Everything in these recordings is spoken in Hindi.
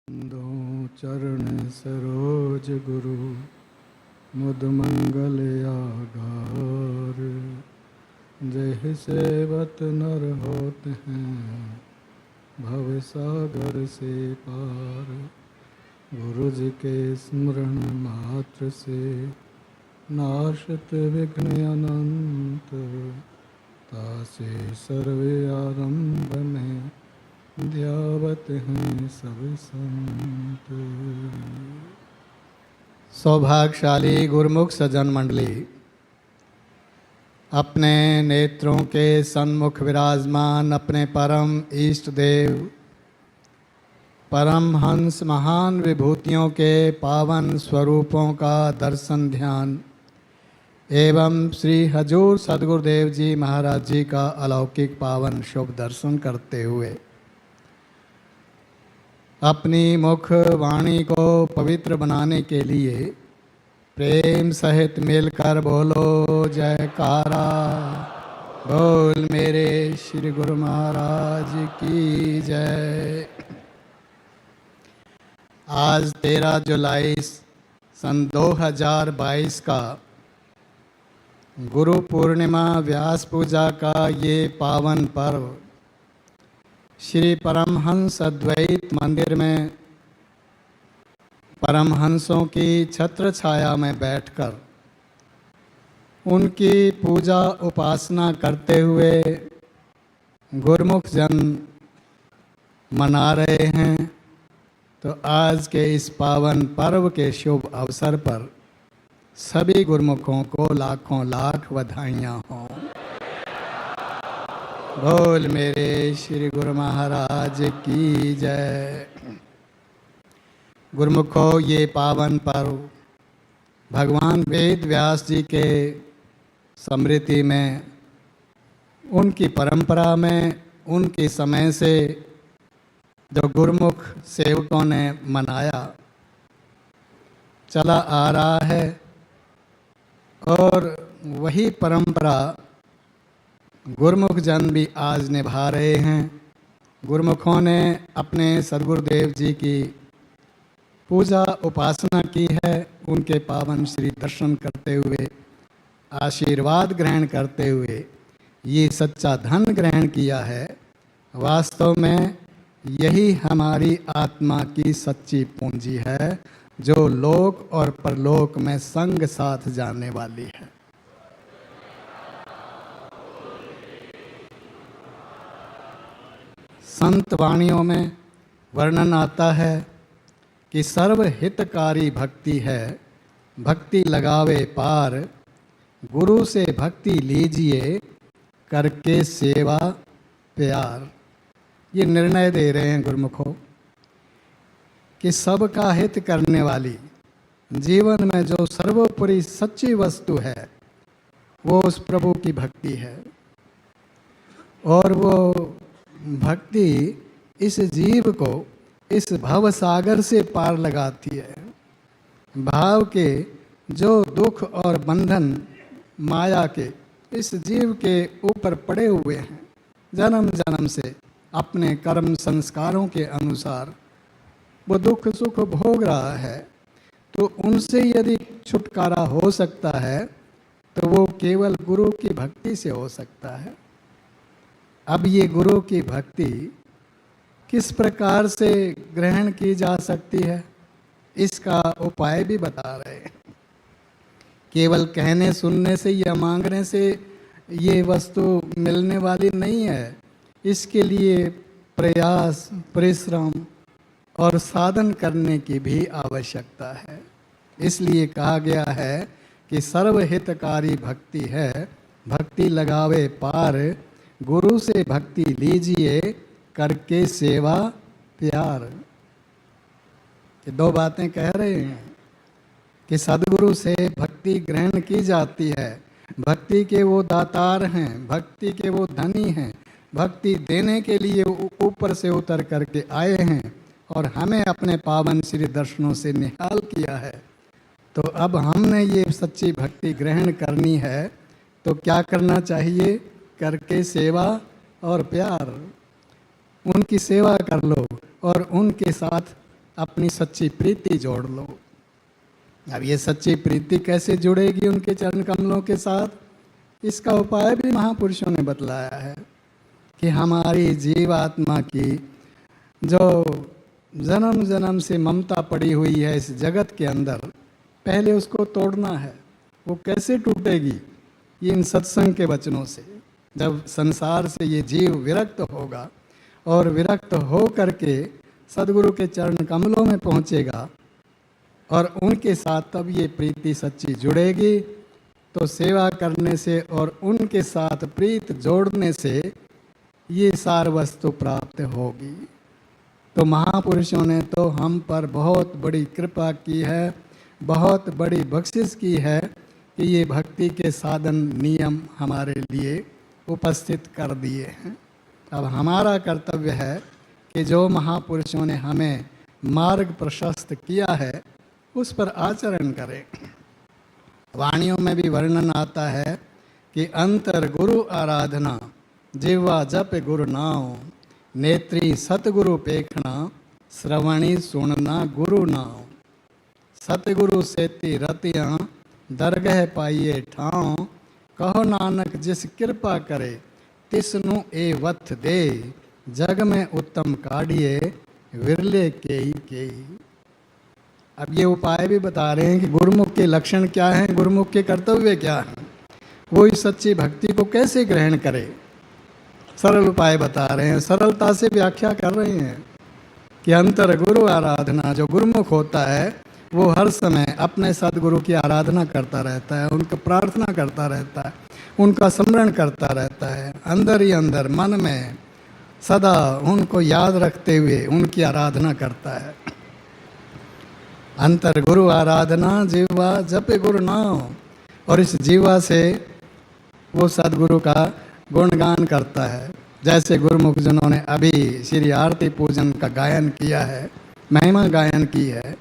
दो चरण सरोज गुरु मुद मंगल आगार। जय सेवत नर होत हैं भव सागर से पार। गुरु जी के स्मरण मात्र से नाशत विघ्न अनंत। तासे सर्वे आरंभ में ध्यावत हैं सब संत। सौभाग्यशाली गुरुमुख सज्जन मंडली, अपने नेत्रों के सन्मुख विराजमान अपने परम इष्ट देव परम हंस महान विभूतियों के पावन स्वरूपों का दर्शन ध्यान एवं श्री हजूर सद्गुरुदेव जी महाराज जी का अलौकिक पावन शुभ दर्शन करते हुए अपनी मुख वाणी को पवित्र बनाने के लिए प्रेम सहित मिलकर बोलो जयकारा। बोल मेरे श्री गुरु महाराज की जय। आज 13 जुलाई सन 2022 का गुरु पूर्णिमा व्यास पूजा का ये पावन पर्व श्री परमहंस अद्वैत मंदिर में परमहंसों की छत्र छाया में बैठकर उनकी पूजा उपासना करते हुए गुरुमुख जन मना रहे हैं। तो आज के इस पावन पर्व के शुभ अवसर पर सभी गुरुमुखों को लाखों लाख बधाइयाँ हों। बोल मेरे श्री गुरु महाराज की जय। गुरुमुखों, ये पावन पर्व भगवान वेद व्यास जी के स्मृति में, उनकी परंपरा में, उनके समय से जो गुरुमुख सेवकों ने मनाया चला आ रहा है और वही परंपरा गुरुमुख जन भी आज निभा रहे हैं। गुरुमुखों ने अपने सद्गुरुदेव जी की पूजा उपासना की है। उनके पावन श्री दर्शन करते हुए आशीर्वाद ग्रहण करते हुए ये सच्चा धन ग्रहण किया है। वास्तव में यही हमारी आत्मा की सच्ची पूंजी है जो लोक और परलोक में संग साथ जाने वाली है। संत वाणियों में वर्णन आता है कि सर्वहितकारी भक्ति है, भक्ति लगावे पार। गुरु से भक्ति लीजिए करके सेवा प्यार। ये निर्णय दे रहे हैं गुरुमुखों कि सबका हित करने वाली जीवन में जो सर्वोपरि सच्ची वस्तु है वो उस प्रभु की भक्ति है। और वो भक्ति इस जीव को इस भव सागर से पार लगाती है। भाव के जो दुख और बंधन माया के इस जीव के ऊपर पड़े हुए हैं, जन्म जन्म से अपने कर्म संस्कारों के अनुसार वो दुख सुख भोग रहा है, तो उनसे यदि छुटकारा हो सकता है तो वो केवल गुरु की भक्ति से हो सकता है। अब ये गुरु की भक्ति किस प्रकार से ग्रहण की जा सकती है, इसका उपाय भी बता रहे हैं। केवल कहने सुनने से या मांगने से ये वस्तु मिलने वाली नहीं है। इसके लिए प्रयास, परिश्रम और साधन करने की भी आवश्यकता है। इसलिए कहा गया है कि सर्वहितकारी भक्ति है, भक्ति लगावे पार। गुरु से भक्ति लीजिए करके सेवा प्यार। ये दो बातें कह रहे हैं कि सद्गुरु से भक्ति ग्रहण की जाती है। भक्ति के वो दातार हैं, भक्ति के वो धनी हैं, भक्ति देने के लिए ऊपर से उतर करके आए हैं और हमें अपने पावन श्री दर्शनों से निहाल किया है। तो अब हमने ये सच्ची भक्ति ग्रहण करनी है तो क्या करना चाहिए? करके सेवा और प्यार। उनकी सेवा कर लो और उनके साथ अपनी सच्ची प्रीति जोड़ लो। अब ये सच्ची प्रीति कैसे जुड़ेगी उनके चरण कमलों के साथ, इसका उपाय भी महापुरुषों ने बतलाया है कि हमारी जीवात्मा की जो जन्म जन्म से ममता पड़ी हुई है इस जगत के अंदर, पहले उसको तोड़ना है। वो कैसे टूटेगी? ये इन सत्संग के वचनों से। जब संसार से ये जीव विरक्त होगा और विरक्त हो करके सदगुरु के चरण कमलों में पहुँचेगा और उनके साथ तब ये प्रीति सच्ची जुड़ेगी, तो सेवा करने से और उनके साथ प्रीत जोड़ने से ये सार वस्तु प्राप्त होगी। तो महापुरुषों ने तो हम पर बहुत बड़ी कृपा की है, बहुत बड़ी बख्शिश की है कि ये भक्ति के साधन नियम हमारे लिए उपस्थित कर दिए हैं। अब हमारा कर्तव्य है कि जो महापुरुषों ने हमें मार्ग प्रशस्त किया है उस पर आचरण करें। वाणियों में भी वर्णन आता है कि अंतर गुरु आराधना, जिह्वा जप गुरु नाम, नेत्री सतगुरु पेखना, श्रवणी सुनना गुरु नाम। सतगुरु सेती रतियाँ, दरगह पाइए ठाव, कहो नानक जिस कृपा करे, तिसनु ए वथ दे, जग में उत्तम काढ़िए, विरले केई केई। अब ये उपाय भी बता रहे हैं कि गुरुमुख के लक्षण क्या हैं, गुरुमुख के कर्तव्य क्या हैं, वो इस सच्ची भक्ति को कैसे ग्रहण करे। सरल उपाय बता रहे हैं, सरलता से व्याख्या कर रहे हैं कि अंतर गुरु आराधना, जो गुरुमुख होता है वो हर समय अपने सदगुरु की आराधना करता रहता है, उनका प्रार्थना करता रहता है, उनका स्मरण करता रहता है, अंदर ही अंदर मन में सदा उनको याद रखते हुए उनकी आराधना करता है। अंतर गुरु आराधना, जीवा जपे गुरु नाम, और इस जीवा से वो सदगुरु का गुणगान करता है। जैसे गुरुमुख जिन्होंने अभी श्री आरती पूजन का गायन किया है, महिमा गायन की है,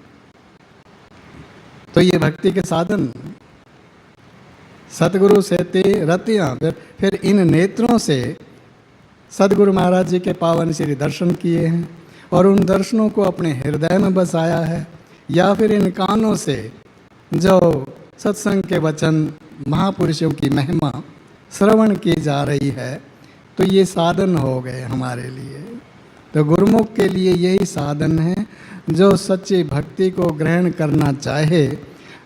तो ये भक्ति के साधन। सतगुरु से रतियाँ, फिर इन नेत्रों से सदगुरु महाराज जी के पावन श्री दर्शन किए हैं और उन दर्शनों को अपने हृदय में बसाया है, या फिर इन कानों से जो सत्संग के वचन, महापुरुषों की महिमा श्रवण की जा रही है, तो ये साधन हो गए हमारे लिए। तो गुरुमुख के लिए यही साधन है। जो सच्ची भक्ति को ग्रहण करना चाहे,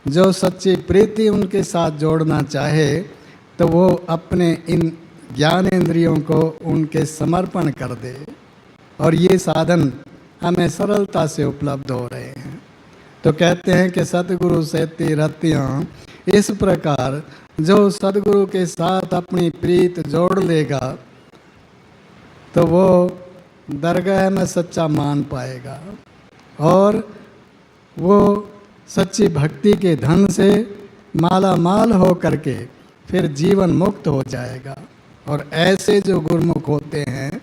जो सच्ची प्रीति उनके साथ जोड़ना चाहे, तो वो अपने इन ज्ञानेंद्रियों को उनके समर्पण कर दे, और ये साधन हमें सरलता से उपलब्ध हो रहे हैं। तो कहते हैं कि सतगुरु से रतियाँ, इस प्रकार जो सदगुरु के साथ अपनी प्रीत जोड़ लेगा तो वो दरगाह में सच्चा मान पाएगा, और वो सच्ची भक्ति के धन से माला माल हो करके फिर जीवन मुक्त हो जाएगा। और ऐसे जो गुरुमुख होते हैं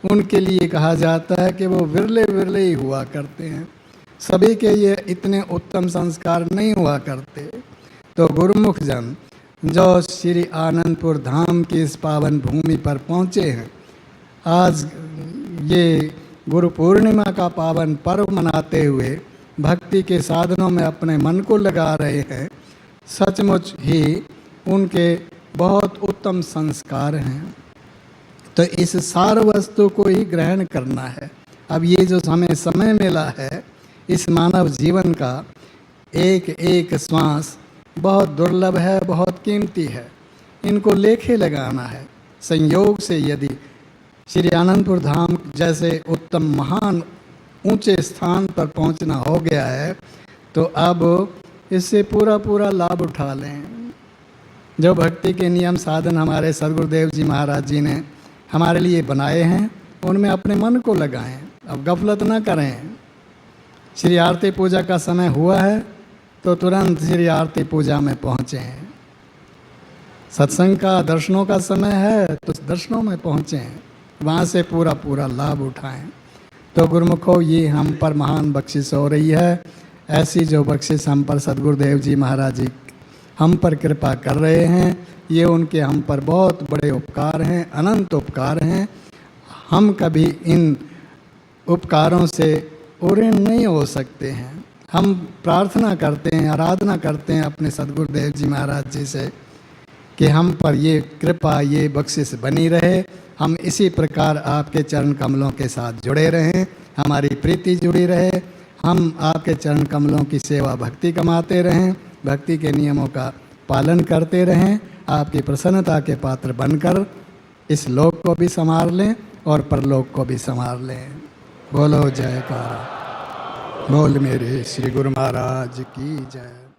उनके लिए कहा जाता है कि वो विरले विरले ही हुआ करते हैं, सभी के ये इतने उत्तम संस्कार नहीं हुआ करते। तो गुरुमुख जन जो श्री आनंदपुर धाम की इस पावन भूमि पर पहुँचे हैं, आज ये गुरु पूर्णिमा का पावन पर्व मनाते हुए भक्ति के साधनों में अपने मन को लगा रहे हैं, सचमुच ही उनके बहुत उत्तम संस्कार हैं। तो इस सार वस्तु को ही ग्रहण करना है। अब ये जो हमें समय मिला है इस मानव जीवन का, एक एक श्वास बहुत दुर्लभ है, बहुत कीमती है, इनको लेखे लगाना है। संयोग से यदि श्री आनंदपुर धाम जैसे उत्तम महान ऊंचे स्थान पर पहुंचना हो गया है, तो अब इससे पूरा पूरा लाभ उठा लें। जो भक्ति के नियम साधन हमारे सदगुरुदेव जी महाराज जी ने हमारे लिए बनाए हैं, उनमें अपने मन को लगाएं, अब गफलत न करें। श्री आरती पूजा का समय हुआ है तो तुरंत श्री आरती पूजा में पहुँचें। सत्संग का, दर्शनों का समय है तो दर्शनों में पहुँचें, वहाँ से पूरा पूरा लाभ उठाएं। तो गुरुमुखों, ये हम पर महान बख्शिश हो रही है। ऐसी जो बख्शिश हम पर सदगुरुदेव जी महाराज जी हम पर कृपा कर रहे हैं, ये उनके हम पर बहुत बड़े उपकार हैं, अनंत उपकार हैं। हम कभी इन उपकारों से पूरे नहीं हो सकते हैं। हम प्रार्थना करते हैं, आराधना करते हैं अपने सदगुरुदेव जी महाराज जी से कि हम पर ये कृपा, ये बख्शिश बनी रहे, हम इसी प्रकार आपके चरण कमलों के साथ जुड़े रहें, हमारी प्रीति जुड़ी रहे, हम आपके चरण कमलों की सेवा भक्ति कमाते रहें, भक्ति के नियमों का पालन करते रहें, आपकी प्रसन्नता के पात्र बनकर इस लोक को भी संभाल लें और परलोक को भी संभाल लें। बोलो जयकारा, बोल मेरे श्री गुरु महाराज की जय।